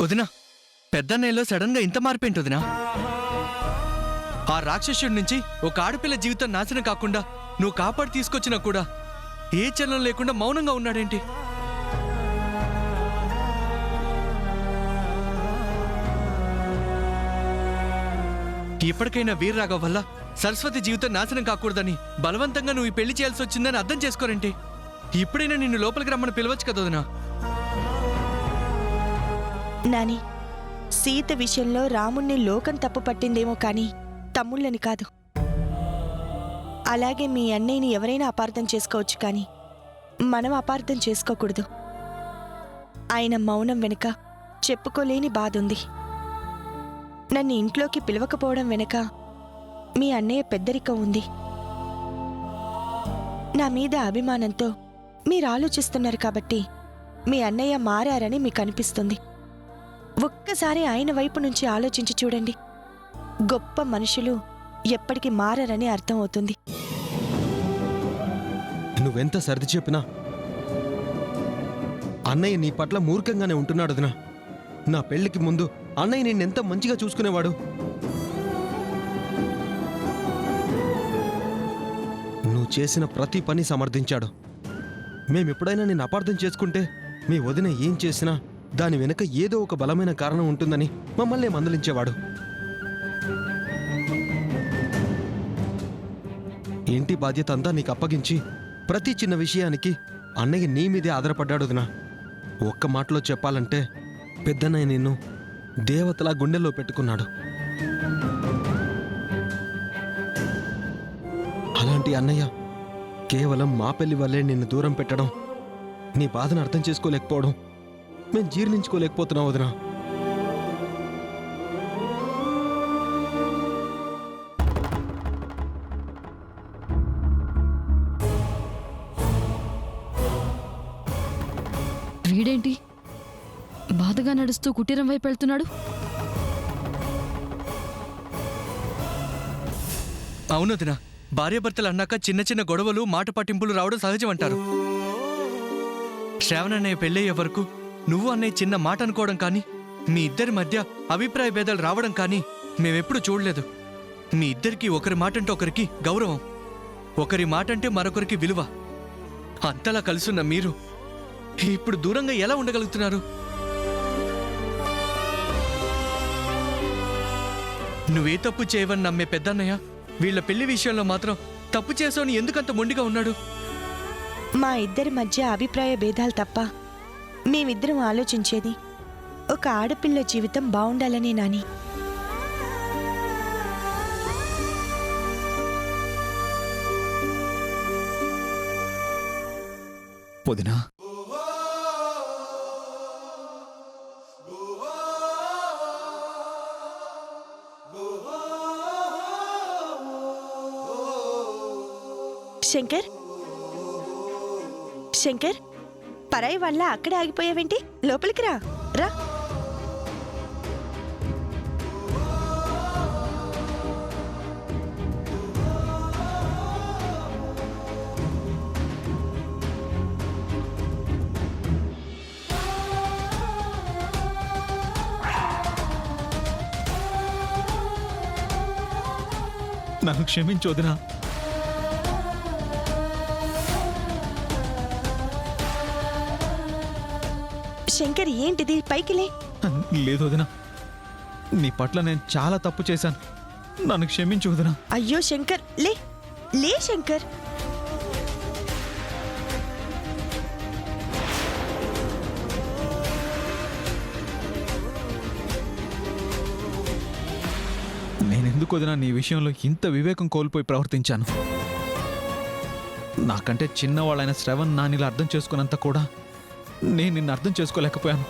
వదినా, పెద్దన్నయ్యలో సడన్ గా ఇంత మార్పేంటి వదినా? ఆ రాక్షసుడి నుంచి ఒక ఆడపిల్ల జీవితం నాశనం కాకుండా నువ్వు కాపాడి తీసుకొచ్చినా కూడా ఏ చలనం లేకుండా మౌనంగా ఉన్నాడేంటి? ఇప్పటికైనా వీర్రాఘవ్ వల్ల సరస్వతి జీవితం నాశనం కాకూడదని బలవంతంగా నువ్వు ఈ పెళ్లి చేయాల్సి వచ్చిందని అర్థం చేసుకోరేంటి? ఇప్పుడైనా నిన్ను లోపలికి రమ్మని పిలవచ్చు కదా వదినా. నాని, సీత విషయంలో రాముణ్ణి లోకం తప్పు పట్టిందేమో కానీ తమ్ముళ్ళని కాదు. అలాగే మీ అన్నయ్యని ఎవరైనా అపార్థం చేసుకోవచ్చు కానీ మనం అపార్థం చేసుకోకూడదు. ఆయన మౌనం వెనుక చెప్పుకోలేని బాధ ఉంది. నన్ను ఇంట్లోకి పిలవకపోవడం వెనుక మీ అన్నయ్య పెద్దరికం ఉంది. నా మీద అభిమానంతో మీరు ఆలోచిస్తున్నారు కాబట్టి మీ అన్నయ్య మారారని మీకు అనిపిస్తుంది. ఒక్కసారి ఆయన వైపు నుంచి ఆలోచించి చూడండి. గొప్ప మనుషులు ఎప్పటికీ మారరని అర్థం అవుతుంది. నువ్వెంత సర్ది చెప్పినా అన్నయ్య నీ పట్ల మూర్ఖంగానే ఉంటున్నాడు వదినా. నా పెళ్లికి ముందు అన్నయ్య నిన్నెంత మంచిగా చూసుకునేవాడు. నువ్వు చేసిన ప్రతి పని సమర్థించాడు. మేమెప్పుడైనా నిన్ను అపార్థం చేసుకుంటే మీ వదిన ఏం చేసినా దాని వెనుక ఏదో ఒక బలమైన కారణం ఉంటుందని మమ్మల్ని మందలించేవాడు. ఇంటి బాధ్యత అంతా నీకు అప్పగించి ప్రతి చిన్న విషయానికి అన్నయ్య నీ మీదే ఆధారపడ్డాడు వదినా. ఒక్క మాటలో చెప్పాలంటే పెద్దన్నయ్య నిన్ను దేవతలా గుండెల్లో పెట్టుకున్నాడు. అలాంటి అన్నయ్య కేవలం మా పెళ్లి వల్లే నిన్ను దూరం పెట్టడం, నీ బాధను అర్థం చేసుకోలేకపోవడం మేము జీర్ణించుకోలేకపోతున్నాం వదినా. వీడేంటి బాధగా నడుస్తూ కుటీరం వైపు వెళ్తున్నాడు? అవునదినా, భార్యాభర్తలు అన్నాక చిన్న చిన్న గొడవలు మాట పట్టింపులు రావడం సహజం అంటారు. శ్రావణ అన్నయ్య పెళ్ళయ్యే వరకు నువ్వు అన్నయ్య చిన్న మాట అనుకోవడం కానీ మీ ఇద్దరి మధ్య అభిప్రాయ భేదాలు రావడం కానీ మేమెప్పుడు చూడలేదు. మీ ఇద్దరికి ఒకరి మాట అంటే ఒకరికి గౌరవం, ఒకరి మాట అంటే మరొకరికి విలువ. అంతలా కలుసున్న మీరు ఇప్పుడు దూరంగా ఎలా ఉండగలుగుతున్నారు? నువ్వే తప్పు చేయవని నమ్మే పెద్దన్నయ్య వీళ్ల పెళ్లి విషయంలో మాత్రం తప్పు చేసావని ఎందుకంత మొండిగా ఉన్నాడు? మా ఇద్దరి మధ్య అభిప్రాయ భేదాలు తప్ప మేమిద్దరం ఆలోచించేది ఒక ఆడపిల్ల జీవితం బావుండాలనే నాని. వదినా, శంకర్, శంకర్, పరాయి వాళ్ళ అక్కడే ఆగిపోయావేంటి? లోపలికి రా రా. నన్ను క్షమించు వదినా. శంకర్, ఏంటిది? పైకిలే. లేదు వదినా, నీ పట్ల నేను చాలా తప్పు చేశాను. నన్ను క్షమించు వదినా. అయ్యో శంకర్, లే లే శంకర్. నేనెందుకు వదినా నీ విషయంలో ఇంత వివేకం కోల్పోయి ప్రవర్తించాను? నాకంటే చిన్నవాళ్ళైన శ్రవణ్ నానిలా అర్థం చేసుకున్నంత కూడా నేను నిన్ను అర్థం చేసుకోలేకపోయాను.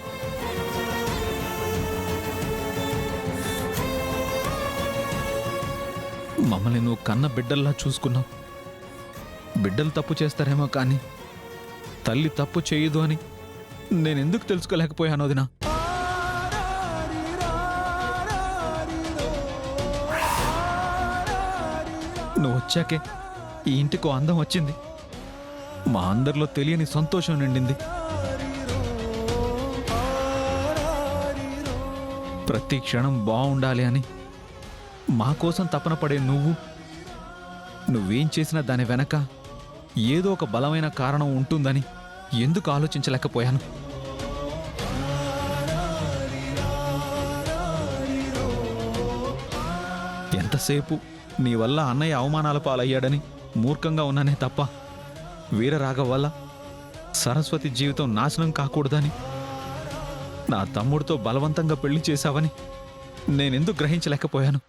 మమ్మల్ని నువ్వు కన్న బిడ్డల్లా చూసుకున్నావు. బిడ్డలు తప్పు చేస్తారేమో కానీ తల్లి తప్పు చేయదు అని నేనెందుకు తెలుసుకోలేకపోయాను వదినా? నువ్వు వచ్చాకే ఈ ఇంటికో అందం వచ్చింది. మా అందరిలో తెలియని సంతోషం నిండింది. ప్రతి క్షణం బాగుండాలి అని మా కోసం తపన పడే నువ్వేం చేసినా దాని వెనక ఏదో ఒక బలమైన కారణం ఉంటుందని ఎందుకు ఆలోచించలేకపోయాను? ఎంతసేపు నీ వల్ల అన్నయ్య అవమానాల పాలయ్యాడని మూర్ఖంగా ఉన్నానే తప్ప వీరరాఘవ్ వల్ల సరస్వతి జీవితం నాశనం కాకూడదని, నా తమ్ముడితో బలవంతంగా పెళ్లి చేశావని నేనెందుకు గ్రహించలేకపోయాను?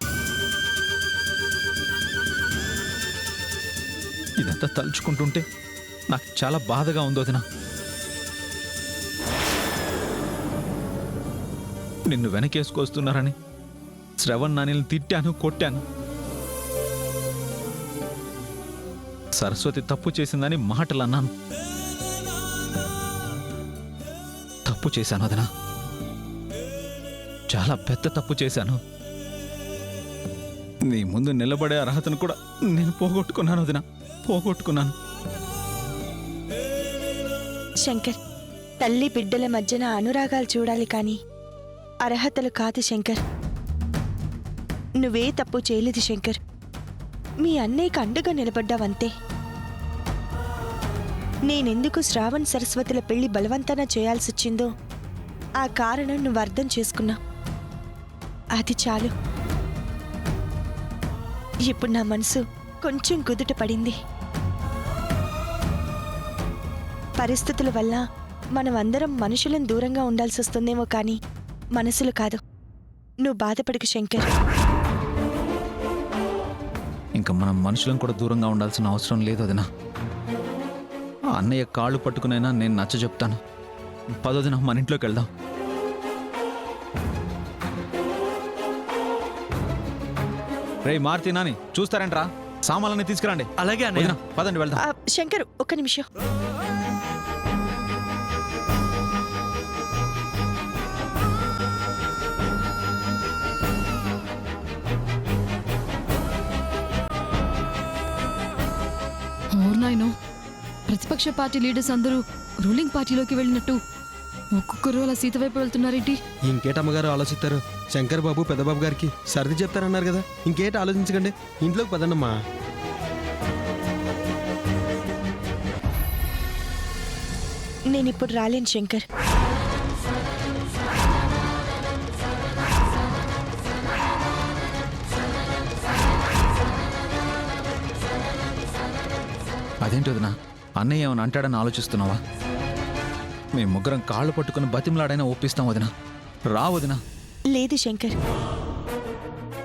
ఇదంతా తలుచుకుంటుంటే నాకు చాలా బాధగా ఉందో వదినా. నిన్ను వెనకేసుకొస్తున్నారని శ్రవణ్ నానిని తిట్టాను, కొట్టాను. సరస్వతి తప్పు చేసిందని మాటలు అన్నాను. తప్పు చేశాను వదినా, చాలా పెద్ద తప్పు చేశాను. నీ ముందు నిలబడే అర్హతను కూడా నేను పోగొట్టుకున్నాను వదినా, పోగొట్టుకున్నాను. శంకర్, తల్లి బిడ్డల మధ్యన అనురాగాలు చూడాలి కానీ అర్హతలు కాదు శంకర్. నువ్వే తప్పు చేయలేదు శంకర్. మీ అన్నయ్యకి అండగా నిలబడ్డావంతే. నేనెందుకు శ్రావణ్ సరస్వతుల పెళ్లి బలవంతాన చేయాల్సొచ్చిందో ఆ కారణం నువ్వు అర్థం చేసుకున్నా. అది చాలు. ఇప్పుడు నా మనసు కొంచెం కుదుట పడింది. పరిస్థితుల వల్ల మనం అందరం మనుషులను దూరంగా ఉండాల్సి వస్తుందేమో కానీ మనసులు కాదు. నువ్వు బాధపడకు శంకర్. ఇంకా మనం మనుషులను కూడా దూరంగా ఉండాల్సిన అవసరం లేదు వదినా. ఆ అన్నయ్య కాళ్ళు పట్టుకునైనా నేను నచ్చ చెప్తాను. పదొదినా, మన ఇంట్లోకి వెళ్దాం. రే మారుతి నాని, చూస్తారంట్రా, సామాన్లన్నీ తీసుకురండి. అలాగే అన్నయ్య. వదినా, పదండి వెళ్దాం. శంకర్, ఒక్క నిమిషం. ఓర్నాయనో, ప్రతిపక్ష పార్టీ లీడర్స్ అందరూ రూలింగ్ పార్టీలోకి వెళ్ళినట్టు ఒక్కొక్కరు అలా సీత వైపు వెళ్తున్నారేంటి? ఇంకేటమ్మగారు ఆలోచిస్తారు? శంకర్ బాబు పెద్దబాబు గారికి సర్ది చెప్తారన్నారు కదా, ఇంకేట ఆలోచించకండి, ఇంట్లోకి పదండమ్మా. నేనిప్పుడు రాలేను శంకర్. అదేంటి వదినా, అన్నయ్య ఏమైనా అంటాడని ఆలోచిస్తున్నావా? మేము ముగ్గురం కాళ్ళు పట్టుకుని బతిమలాడైనా ఒప్పిస్తాం వదినా. రా వదినా. లేదు శంకర్,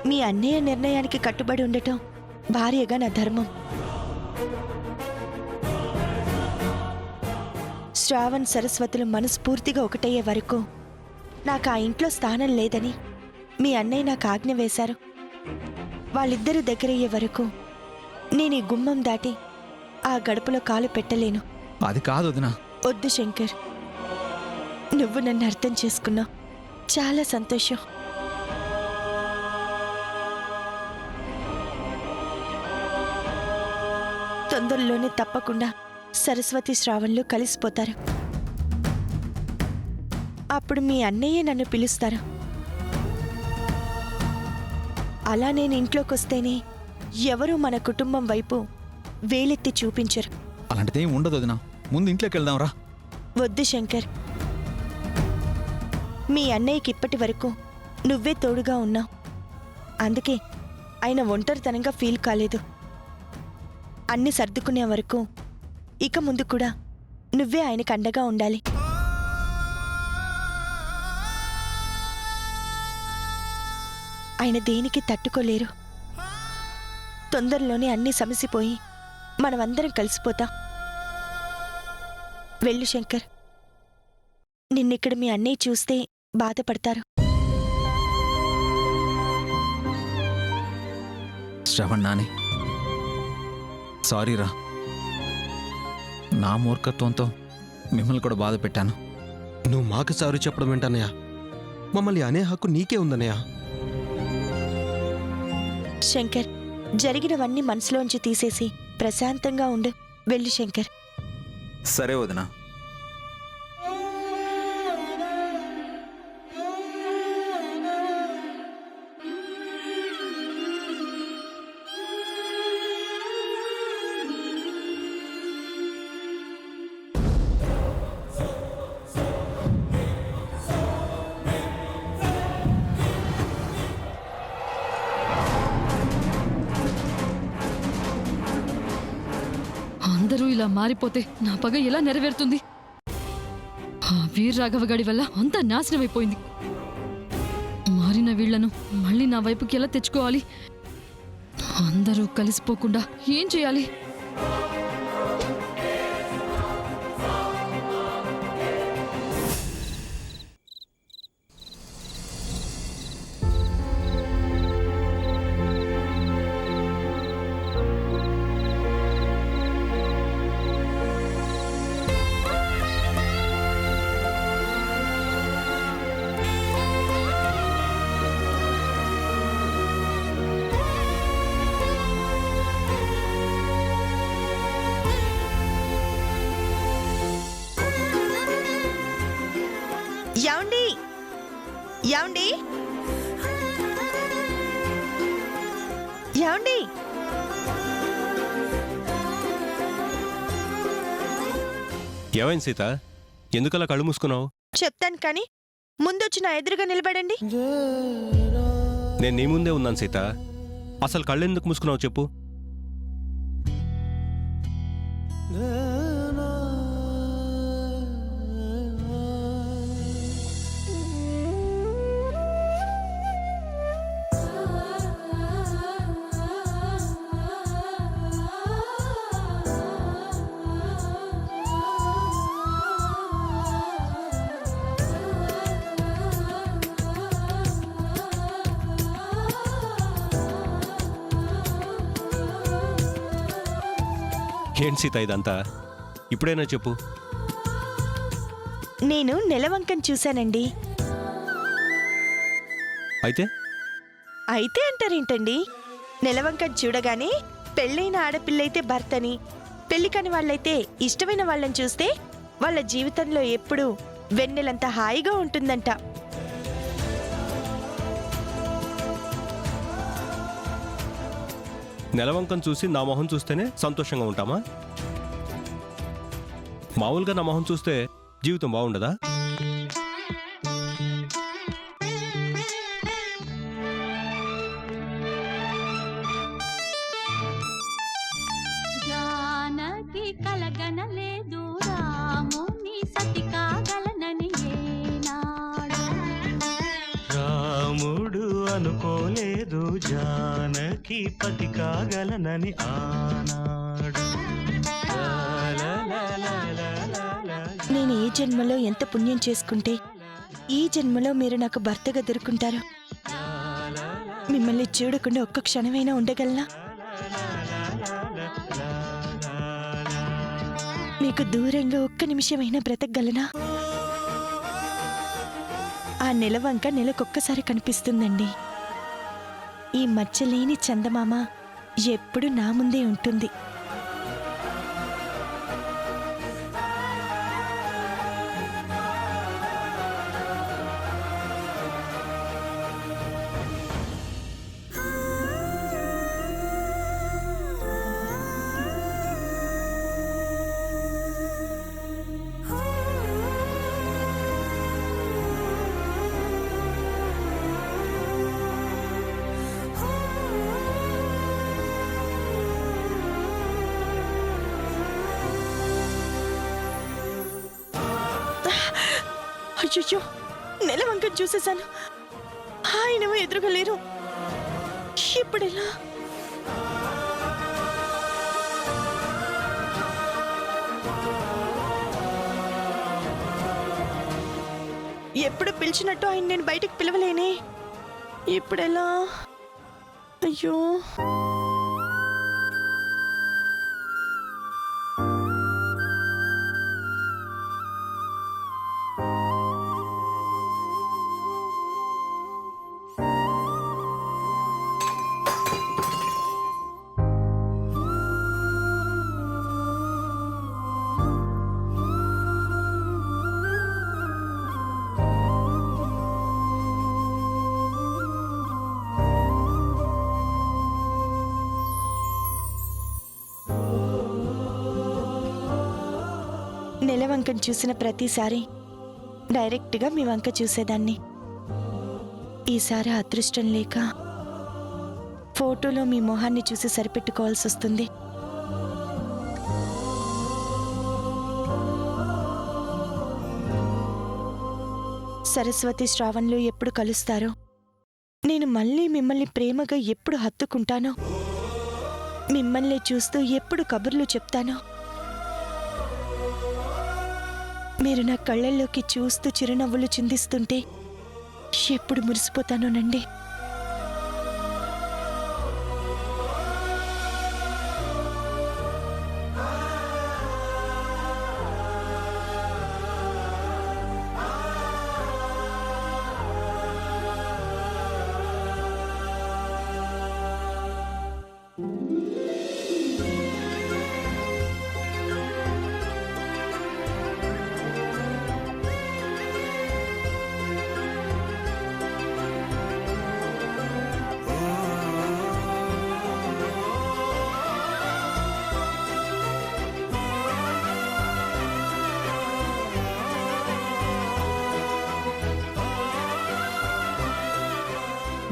మీ అన్నయ్య నిర్ణయానికి కట్టుబడి ఉండటం భార్యగా నా ధర్మం. శ్రావణ్ సరస్వతులు మనస్ఫూర్తిగా ఒకటయ్యే వరకు నాకు ఆ ఇంట్లో స్థానం లేదని మీ అన్నయ్య నాకు ఆజ్ఞ వేశారు. వాళ్ళిద్దరూ దగ్గరయ్యే వరకు నేను ఈ గుమ్మం దాటి ఆ గడపలో కాలు పెట్టలేను. అది కాదు వదినా. వద్దు శంకర్, నువ్వు నన్ను అర్థం చేసుకున్నావు. చాలా సంతోషం. తొందరలోనే తప్పకుండా సరస్వతి శ్రావణ్లు కలిసిపోతారు. అప్పుడు మీ అన్నయ్య నన్ను పిలుస్తారు. అలా నేను ఇంట్లోకి వస్తేనే ఎవరూ మన కుటుంబం వైపు వేలెత్తి చూపించరు. అలాంటిదేం ఉండదు వదినా, ముందు ఇంట్లోకి వెళ్దాం రా. వద్దు శంకర్, మీ అన్నయ్యకి ఇప్పటి వరకు నువ్వే తోడుగా ఉన్నావు. అందుకే ఆయన ఒంటరితనంగా ఫీల్ కాలేదు. అన్ని సర్దుకునే వరకు ఇక ముందు కూడా నువ్వే ఆయనకు అండగా ఉండాలి. ఆయన దేనికి తట్టుకోలేరు. తొందరలోనే అన్నీ సమసిపోయి మనమందరం కలిసిపోతాం. వెళ్ళు శంకర్, నిన్నిక్కడ మీ అన్నయ్య చూస్తే బాధపడతారు. శ్రవణ్ నాని, సారీ రా. నా మూర్ఖత్వంతో మిమ్మల్ని కూడా బాధ పెట్టాను. నువ్వు మాకు సారీ చెప్పడం ఏంటన్నయ్య? మమ్మల్ని అనే హక్కు నీకే ఉందన్నయ్య. శంకర్, జరిగినవన్నీ మనసులోంచి తీసేసి ప్రశాంతంగా ఉండు. వెళ్ళు శంకర్. సరే వదినా. అందరూ ఇలా మారిపోతే నా పగ ఎలా నెరవేరుతుంది? ఆ వీర్ రాఘవ గడి వల్ల అంతా నాశనమైపోయింది. మారిన వీళ్లను మళ్ళీ నా వైపుకి ఎలా తెచ్చుకోవాలి? అందరూ కలిసిపోకుండా ఏం చేయాలి? యాండి యాండి యాండి ఏమైంది సీత? ఎందుకలా కళ్ళు మూసుకున్నావు? చెప్తాను కానీ ముందొచ్చి నా ఎదురుగా నిలబడండి. నేను నీ ముందే ఉన్నాను సీత. అసలు కళ్ళు ఎందుకు మూసుకున్నావు చెప్పు. ఏంటి సీత ఇదంతా? ఇప్పుడైనా చెప్పు. నేను నెలవంకం చూశానండి. అయితే అయితే అంటారేంటండి? నెలవంకం చూడగానే పెళ్ళైన ఆడపిల్లైతే భర్తని, పెళ్లి కాని వాళ్ళైతే ఇష్టమైన వాళ్ళని చూస్తే వాళ్ళ జీవితంలో ఎప్పుడూ వెన్నెలంత హాయిగా ఉంటుందంట. నెలవంకం చూసి నా మొహం చూస్తేనే సంతోషంగా ఉంటామా? మామూలుగా నా మొహం చూస్తే జీవితం బాగుండదా? జానకి కలగనలేదు రాముని సతి కాగలనని ఏనాడు. రాముడు అనుకోలేదు జానకి పతి కాగలనని ఆనాడు. నేను ఏ జన్మలో ఎంత పుణ్యం చేసుకుంటే ఈ జన్మలో మీరు నాకు భర్తగా దొరుకుంటారు. మిమ్మల్ని చూడకుండా ఒక్క క్షణమైనా ఉండగలనా? మీకు దూరంగా ఒక్క నిమిషమైనా బ్రతకగలనా? ఆ నెలవంక నెలకొక్కసారి కనిపిస్తుందండి. ఈ మచ్చలేని చందమామ ఎప్పుడు నా ముందే ఉంటుంది. అయ్యో, నెలవంక చూసేశాను. ఆయనేమో ఎదురుగా లేరు. ఇప్పుడెలా? ఎప్పుడు పిలిచినట్టు ఆయన నేను బయటికి పిలవలేనే. ఇప్పుడెలా? అయ్యో, నెలవంకను చూసిన ప్రతిసారి డైరెక్ట్గా మీ వంక చూసేదాన్ని. ఈసారి అదృష్టం లేక ఫోటోలో మీ మొహాన్ని చూసి సరిపెట్టుకోవాల్సి వస్తుంది. సరస్వతి శ్రావణ్లు ఎప్పుడు కలుస్తారో, నేను మళ్ళీ మిమ్మల్ని ప్రేమగా ఎప్పుడు హత్తుకుంటానో, మిమ్మల్ని చూస్తూ ఎప్పుడు కబుర్లు చెప్తానో, మీరు నా కళ్ళల్లోకి చూస్తూ చిరునవ్వులు చిందిస్తుంటే ఎప్పుడు మురిసిపోతానోనండి.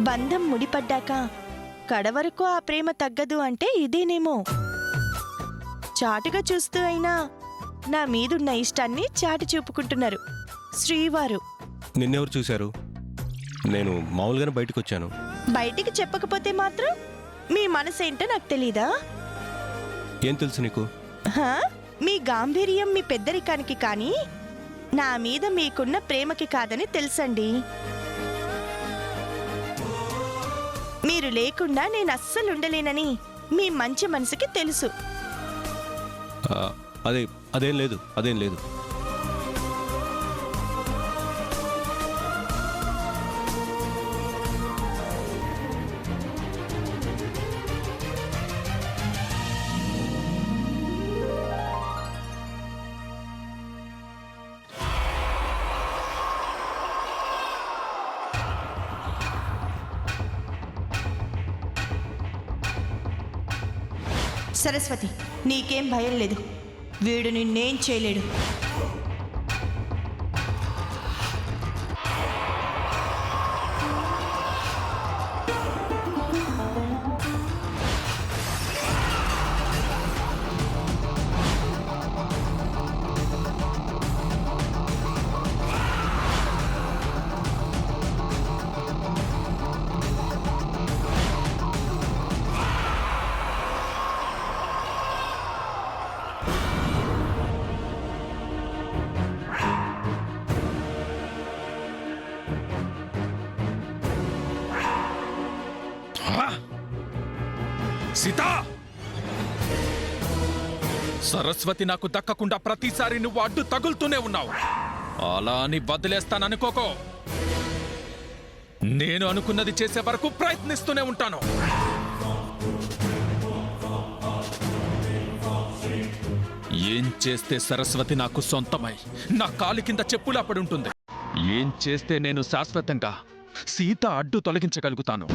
బంధం ముడిపడ్డాక కడవరకు ఆ ప్రేమ తగ్గదు అంటే ఇదేనేమో. చాటుగా చూస్తూ అయినా నా మీదున్న ఇష్టాన్ని చాటి చూపుకుంటున్నారు శ్రీవారు. నిన్నెవరు చూశారు? నేను మామూలుగానే బయటకు వచ్చాను. బయటికి చెప్పకపోతే మాత్రం మీ మనసేంటో నాకు తెలీదా? ఏం తెలుసు నీకు? హా? మీ గాంభీర్యం మీ పెద్దరికానికి కానీ నా మీద మీకున్న ప్రేమకి కాదని తెలుసండి. మీరు లేకుండా నేను అస్సలు ఉండలేనని మీ మంచి మనసుకి తెలుసు. అదేం లేదు. సరస్వతి, నీకేం భయం లేదు. వీడు నిన్నేం చేయలేడు. సీత, సరస్వతి నాకు దక్కకుండా ప్రతిసారి నువ్వు అడ్డు తగులుతూనే ఉన్నావు. అలా అని వదిలేస్తాననుకోకో. నేను అనుకున్నది చేసే వరకు ప్రయత్నిస్తూనే ఉంటాను. ఏం చేస్తే సరస్వతి నాకు సొంతమై నా కాలి కింద చెప్పులా పడి ఉంటుంది? ఏం చేస్తే నేను శాశ్వతంగా సీత అడ్డు తొలగించగలుగుతాను?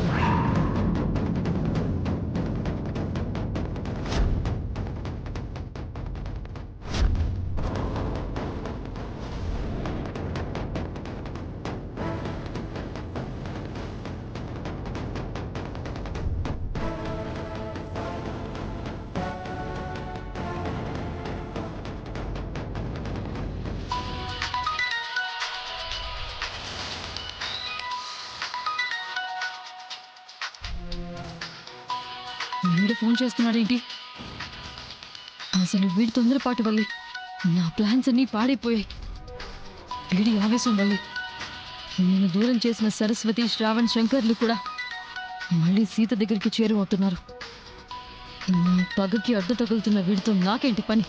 వీడు ఫోన్ చేస్తున్నాడేంటి? అసలు వీడి తొందరపాటు వల్లే నా ప్లాన్స్ అన్నీ పాడైపోయాయి. వీడి ఆవేశం వల్లే నేను దూరం చేసిన సరస్వతి, శ్రావణ్, శంకర్లు కూడా మళ్ళీ సీత దగ్గరికి చేరువవుతున్నారు. నా పగకి అడ్డు తగులుతున్న వీడితో నాకేంటి పని?